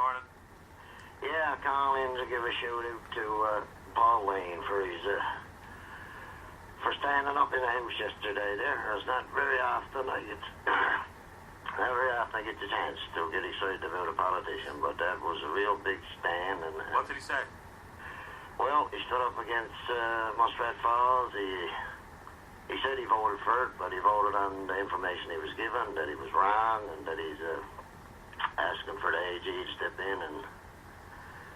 morning. Yeah, calling to give a shout out to Paul Lane for his for standing up in the house yesterday. It's not very often I get the chance to get excited about a politician, but that was a real big stand. And what did he say? Well, he stood up against Muskrat Falls. He said he voted for it, but he voted on the information he was given, that he was wrong, and that he's asking for the AG to step in. And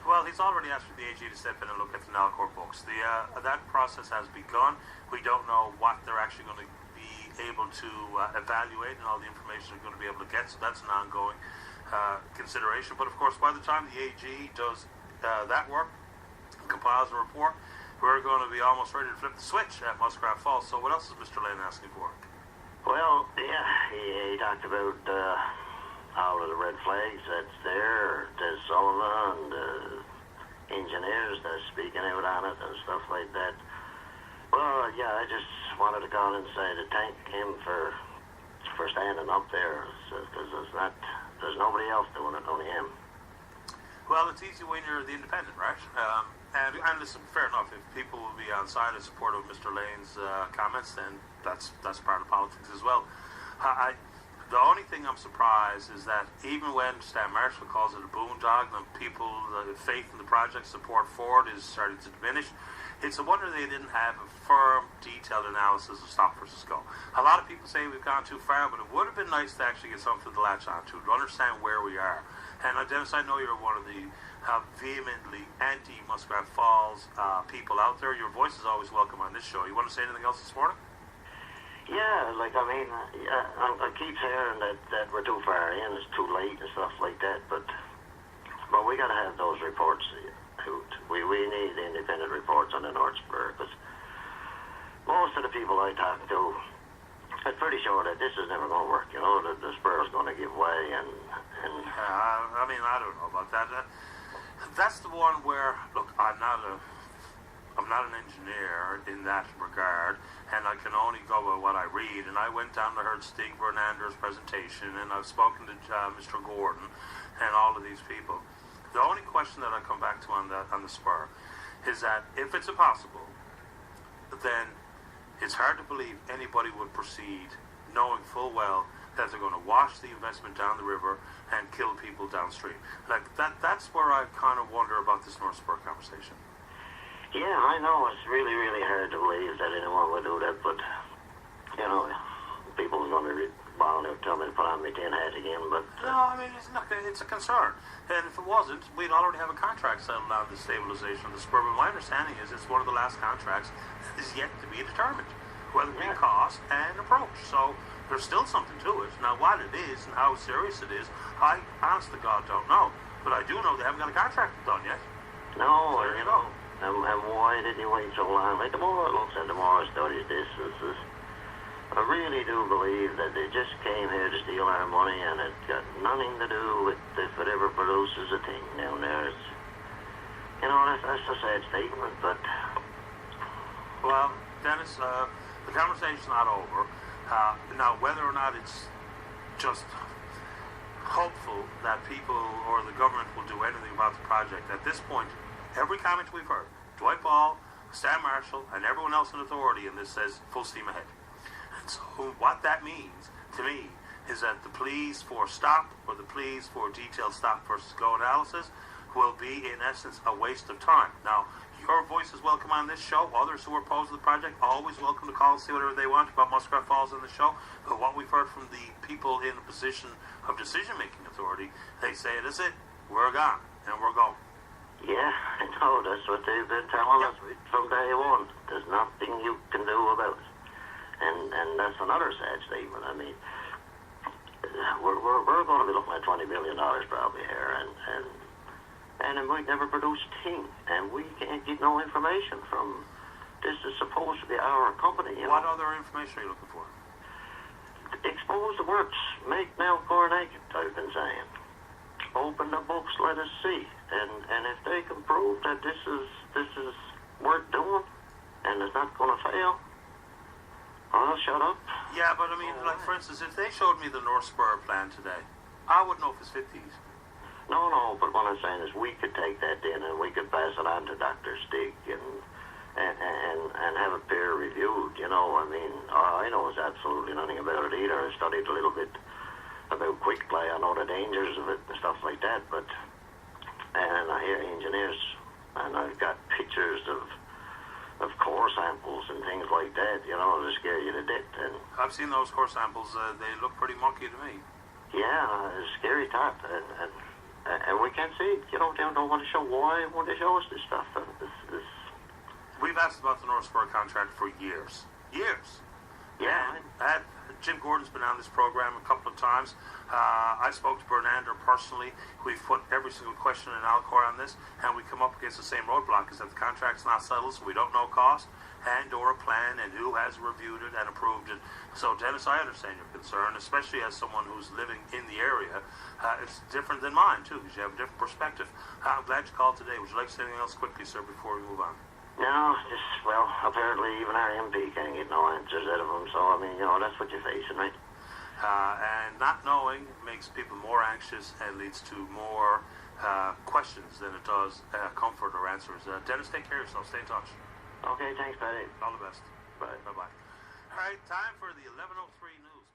well, he's already asked for the AG to step in and look at the Nalcor books. That process has begun. We don't know what they're actually going to be able to evaluate and all the information they're going to be able to get, so that's an ongoing consideration. But of course, by the time the AG does that work, compiles a report, we're going to be almost ready to flip the switch at Muskrat Falls. So what else is Mr. Lane asking for? Well, yeah, he talked about all of the red flags that's there. There's Sullivan, the engineers that's speaking out on it and stuff like that. Well, yeah, I just wanted to call and say to thank him for standing up there, because there's nobody else doing it, only him. Well, it's easy when you're the independent, right? And listen, fair enough. If people will be on side in support of Mr. Lane's comments, then that's part of politics as well. The only thing I'm surprised is that even when Stan Marshall calls it a boondoggle and people, faith in the project, support for it is starting to diminish, it's a wonder they didn't have a firm, detailed analysis of stop versus go. A lot of people say we've gone too far, but it would have been nice to actually get something to latch on to understand where we are. And Dennis, I know you're one of the vehemently anti-Muskrat Falls people out there. Your voice is always welcome on this show. You want to say anything else this morning? Yeah, I keep hearing that we're too far in, it's too late and stuff like that, but we got to have those reports out. We need independent reports on the North Spur, because most of the people I talk to are pretty sure that this is never going to work, that the Spur is going to give way, and I don't know about that. That's the one where, look, I'm not an engineer in that regard, and I can only go by what I read. And I went down and heard Stig Vernander's presentation, and I've spoken to Mr. Gordon and all of these people. The only question that I come back to on the Spur is that if it's impossible, then it's hard to believe anybody would proceed knowing full well that they're going to wash the investment down the river and kill people downstream. Like that's where I kind of wonder about this North Spur conversation. Yeah, I know it's really, really hard to believe that anyone would do that, but, people are going to be balling out, telling me to put on my tin hat again, but... No, I mean, it's a concern. And if it wasn't, we'd already have a contract settled on the stabilization of the Spur. But my understanding is it's one of the last contracts that is yet to be determined, whether it be cost and approach. So there's still something to it. Now, what it is and how serious it is, I, honest to God, don't know. But I do know they haven't got a contract done yet. No, so there you go. And why did you wait so long? Like, the more I look at, the more I study this, I really do believe that they just came here to steal our money, and it got nothing to do with if it ever produces a thing down there. It's, that's a sad statement, but... Well, Dennis, the conversation's not over. Now, whether or not it's just hopeful that people or the government will do anything about the project, at this point, every comment we've heard, Dwight Ball, Stan Marshall, and everyone else in authority in this says full steam ahead. And so what that means to me is that the pleas for stop or the pleas for detailed stop versus go analysis will be, in essence, a waste of time. Now, your voice is welcome on this show. Others who are opposed to the project, always welcome to call and say whatever they want about Muskrat Falls in the show. But what we've heard from the people in a position of decision-making authority, they say, that's it, we're gone, and we're going. Yeah, I know. That's what they've been telling us from day one. There's nothing you can do about it. And that's another sad statement. I mean, we're going to be looking at $20 billion probably here, and it might never produce a thing. And we can't get no information from... This is supposed to be our company. What other information are you looking for? Expose the works. Make Nalcor naked, I've been saying. Open the books, let us see. And if they can prove that this is worth doing and it's not going to fail, I'll shut up. Yeah, but I mean, like for instance, if they showed me the North Spur plan today, I wouldn't know if it's 50s. No, but what I'm saying is we could take that in and we could pass it on to Dr. Stig and have it peer reviewed, you know. I mean, I know absolutely nothing about it either. I studied a little bit about quick play. I know the dangers of it and stuff like that, and I hear engineers, and I've got pictures of core samples and things like that, you know, to scare you to death. And I've seen those core samples. They look pretty mucky to me. yeah, it's a scary thought, and we can't see it. You know, they don't want to show why won't they show us this stuff. We've asked about the North Spur contract for years. Yeah. And Jim Gordon's been on this program a couple of times. I spoke to Bernander personally. We've put every single question in Alcor on this, and we come up against the same roadblock, is that the contract's not settled, so we don't know cost and or a plan and who has reviewed it and approved it. So, Dennis, I understand your concern, especially as someone who's living in the area. It's different than mine, too, because you have a different perspective. I'm glad you called today. Would you like to say anything else quickly, sir, before we move on? No, well, apparently even our MP can't get no answers out of them, so, I mean, you know, that's what you're facing, right? And not knowing makes people more anxious and leads to more questions than it does comfort or answers. Dennis, take care of yourself. Stay in touch. Okay, thanks, Paddy. All the best. Bye. Bye-bye. All right, time for the 11:03 news.